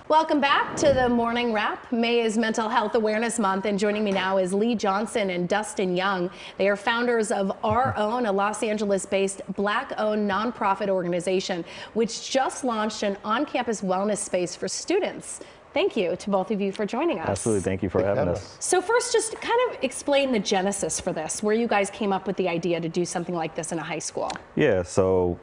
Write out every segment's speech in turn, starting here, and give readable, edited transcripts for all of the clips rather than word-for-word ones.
Welcome back to the Morning Wrap. May is Mental Health Awareness Month, and joining me now is Lee Johnson and Dustin Young. They are founders of Our Own, a Los Angeles-based Black-owned nonprofit organization, which just launched an on-campus wellness space for students. Thank you to both of you for joining us. Absolutely, thank you for having us. So first, just kind of explain the genesis for this, where you guys came up with the idea to do something like this in a high school. Yeah, so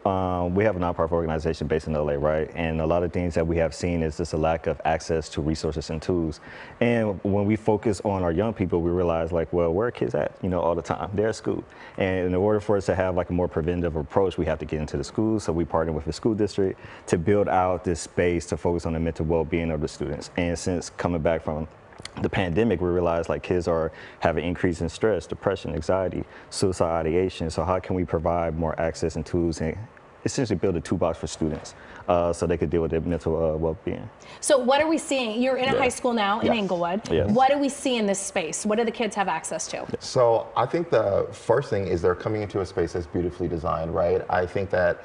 we have a nonprofit organization based in LA, right? And a lot of things that we have seen is just a lack of access to resources and tools. And when we focus on our young people, we realize like, well, where are kids at, all the time? They're at school. And in order for us to have like a more preventative approach, we have to get into the schools. So we partner with the school district to build out this space to focus on the mental well-being of the students. And since coming back from the pandemic, we realized like kids are having increase in stress, depression, anxiety, suicide ideation. So how can we provide more access and tools and essentially build a toolbox for students so they could deal with their mental well-being? So what are we seeing? You're in a high school now in Inglewood. Yes. What do we see in this space? What do the kids have access to? So I think the first thing is they're coming into a space that's beautifully designed, right? I think that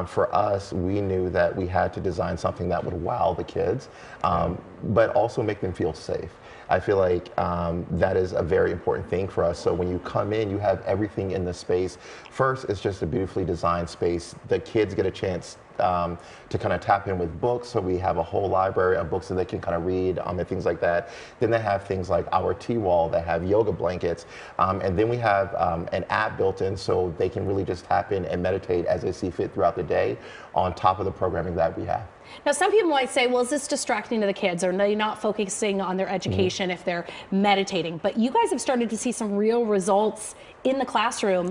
for us, we knew that we had to design something that would wow the kids, but also make them feel safe. I feel like that is a very important thing for us. So when you come in, you have everything in the space. First, it's just a beautifully designed space. The kids get a chance to kind of tap in with books. So we have a whole library of books that they can kind of read and things like that. Then they have things like our tea wall that have yoga blankets. And then we have an app built in so they can really just tap in and meditate as they see fit throughout the day on top of the programming that we have. Now, some people might say, well, is this distracting to the kids? Or are they not focusing on their education if they're meditating? But you guys have started to see some real results in the classroom,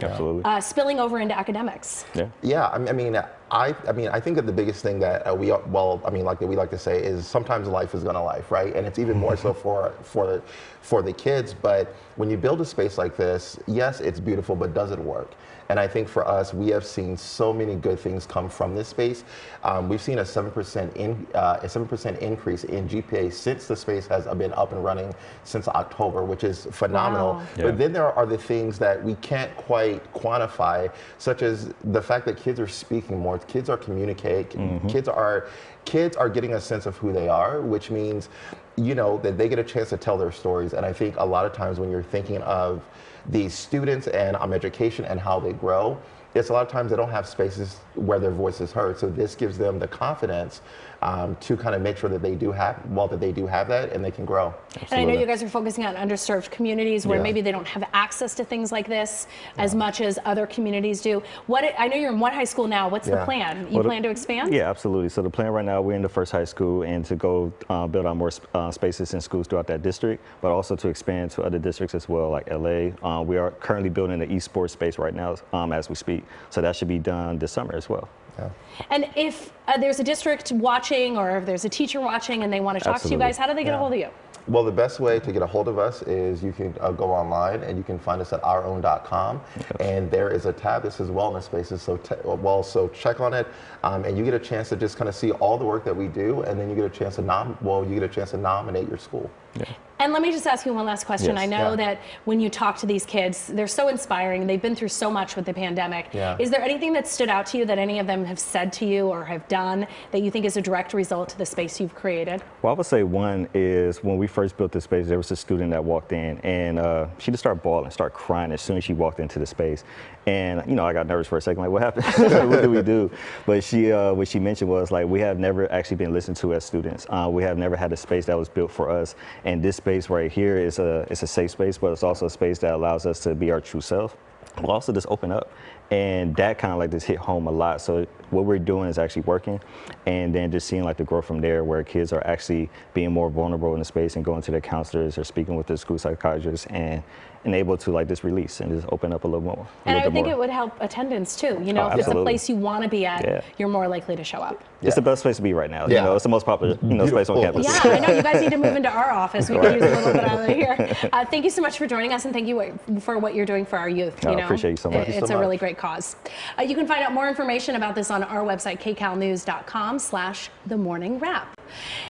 spilling over into academics. Yeah, I mean, I think that the biggest thing that we like to say is sometimes life is gonna life, right? And it's even more so for the kids. But when you build a space like this, yes, it's beautiful, but does it work? And I think for us, we have seen so many good things come from this space. We've seen a 7% increase in GPA since the space has been up and running since October, which is phenomenal. Wow. But then there are the things that we can't quite quantify, such as the fact that kids are speaking more, kids are communicating, kids are getting a sense of who they are, which means, that they get a chance to tell their stories. And I think a lot of times when you're thinking of these students and education and how they grow, it's a lot of times they don't have spaces where their voice is heard. So this gives them the confidence to kind of make sure that they do have that and they can grow. Absolutely. And I know you guys are focusing on underserved communities where maybe they don't have access to things like this as much as other communities do. I know you're in one high school now. What's the plan? You plan to expand? Yeah, absolutely. So the plan right now, we're in the first high school and to go build out more spaces in schools throughout that district, but also to expand to other districts as well, like LA. We are currently building an esports space right now as we speak. So that should be done this summer as well. Yeah. And if there's a district watching or if there's a teacher watching and they want to talk to you guys, how do they get a hold of you? Well, the best way to get a hold of us is you can go online and you can find us at ourown.com. And there is a tab that says wellness spaces. So check on it and you get a chance to just kind of see all the work that we do, and then you get a chance to nominate your school. And let me just ask you one last question. I know that when you talk to these kids, they're so inspiring. They've been through so much with the pandemic. Is there anything that stood out to you that any of them have said to you or have done that you think is a direct result to the space you've created? Well, I would say one is when we first built this space, there was a student that walked in and she just started bawling, started crying as soon as she walked into the space. And, I got nervous for a second, like, what happened? What do we do? But what she mentioned was, like, we have never actually been listened to as students. We have never had a space that was built for us. And this space right here is a safe space, but it's also a space that allows us to be our true self. We'll also just open up. And that kind of like just hit home a lot. So what we're doing is actually working, and then just seeing like the growth from there, where kids are actually being more vulnerable in the space and going to their counselors or speaking with the school psychologists and able to like just release and just open up a little more. And I think it would help attendance too. If it's a place you want to be at, you're more likely to show up. It's the best place to be right now. It's the most popular space on campus. Yeah, I know. You guys need to move into our office. We could use a little bit out of here. Thank you so much for joining us, and thank you for what you're doing for our youth. I appreciate you so much. It's a really great cause. You can find out more information about this on our website, kcalnews.com/themorningwrap.